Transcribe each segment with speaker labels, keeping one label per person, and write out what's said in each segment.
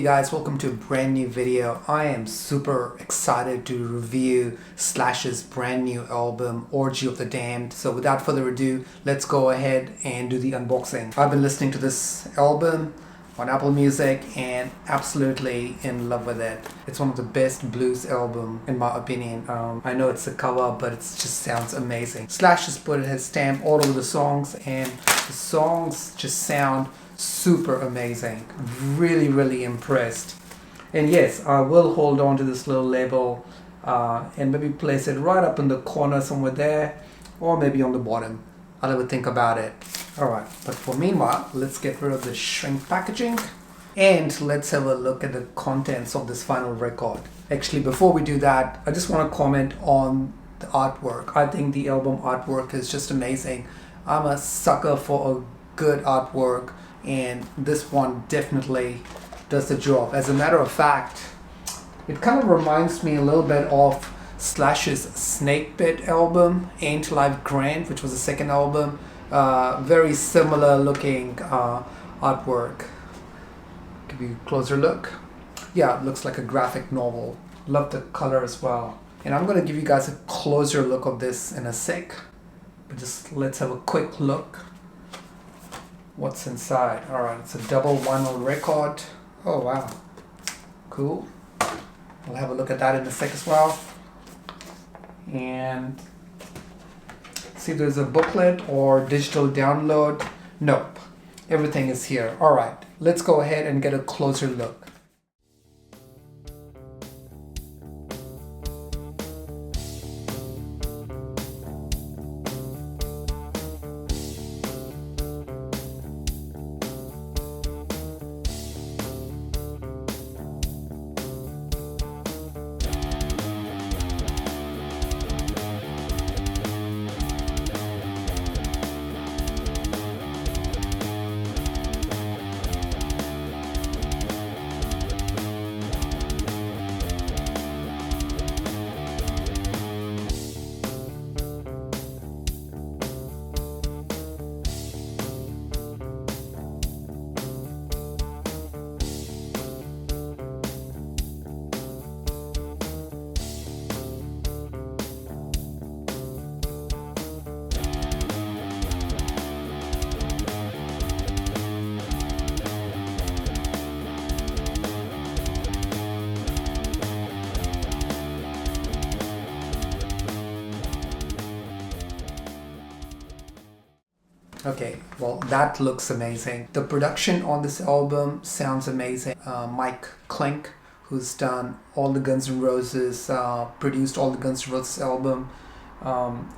Speaker 1: Guys, welcome to a brand new video. I am super excited to review Slash's brand new album, Orgy of the Damned. So without further ado, let's go ahead and do the unboxing. I've been listening to this album on Apple Music and absolutely in love with it. It's one of the best blues album in my opinion. I know it's a cover, but it just sounds amazing. Slash has put his stamp all over the songs, and the songs just sound super amazing. Really impressed. And yes, I will hold on to this little label and maybe place it right up in the corner somewhere there, or maybe on the bottom. I'll ever think about it. Alright, but for meanwhile, let's get rid of the shrink packaging and let's have a look at the contents of this final record. Actually, before we do that, I just want to comment on the artwork. I think the album artwork is just amazing. I'm a sucker for a good artwork, and this one definitely does the job. As a matter of fact, it kind of reminds me a little bit of Slash's Snake Pit album, Ain't Life Grand, which was the second album. Very similar looking artwork. Give you a closer look. Yeah, it looks like a graphic novel. Love the color as well. And I'm going to give you guys a closer look of this in a sec. But just let's have a quick look. What's inside? Alright, it's a double vinyl record. Oh wow, cool. We'll have a look at that in a sec as well. And see if there's a booklet or digital download. Nope, everything is here. Alright, let's go ahead and get a closer look. Okay, well that looks amazing. The production on this album sounds amazing. Mike Klink, who's done all the Guns N' Roses, produced all the Guns N' Roses album.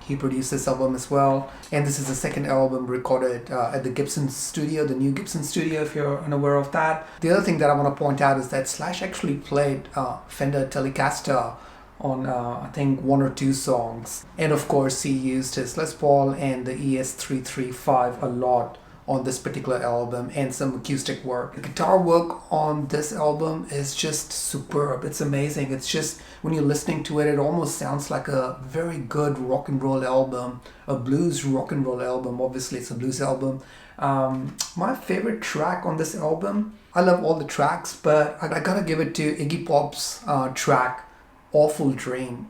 Speaker 1: He produced this album as well. And this is the second album recorded at the Gibson studio, the new Gibson studio, if you're unaware of that. The other thing that I want to point out is that Slash actually played Fender Telecaster on I think one or two songs, and of course he used his Les Paul and the ES335 a lot on this particular album, and some acoustic work. The guitar work on this album is just superb. It's amazing. It's just, when you're listening to it, it almost sounds like a very good rock and roll album, a blues rock and roll album. Obviously it's a blues album. My favorite track on this album, I love all the tracks, but I gotta give it to Iggy Pop's track Awful Dream.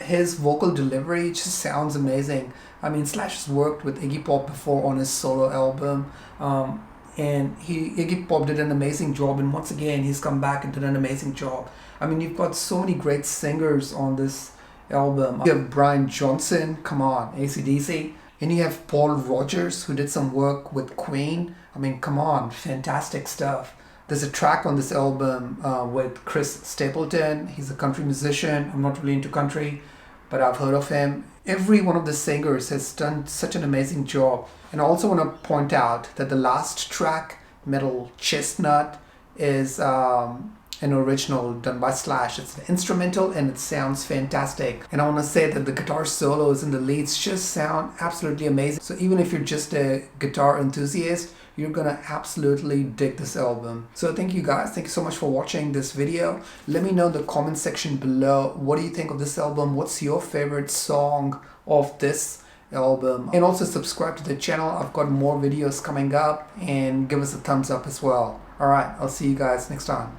Speaker 1: His vocal delivery just sounds amazing. I mean, Slash has worked with Iggy Pop before on his solo album, and Iggy Pop did an amazing job, and once again he's come back and did an amazing job. I mean, you've got so many great singers on this album. You have Brian Johnson, come on, AC/DC, and you have Paul Rogers, who did some work with Queen. I mean, come on, fantastic stuff. There's a track on this album with Chris Stapleton. He's a country musician. I'm not really into country, but I've heard of him. Every one of the singers has done such an amazing job. And I also want to point out that the last track, Metal Chestnut, is an original done by Slash. It's an instrumental and it sounds fantastic. And I want to say that the guitar solos and the leads just sound absolutely amazing. So even if you're just a guitar enthusiast, you're gonna absolutely dig this album. So thank you guys. Thank you so much for watching this video. Let me know in the comment section below, what do you think of this album? What's your favorite song of this album? And also subscribe to the channel. I've got more videos coming up, and give us a thumbs up as well. Alright, I'll see you guys next time.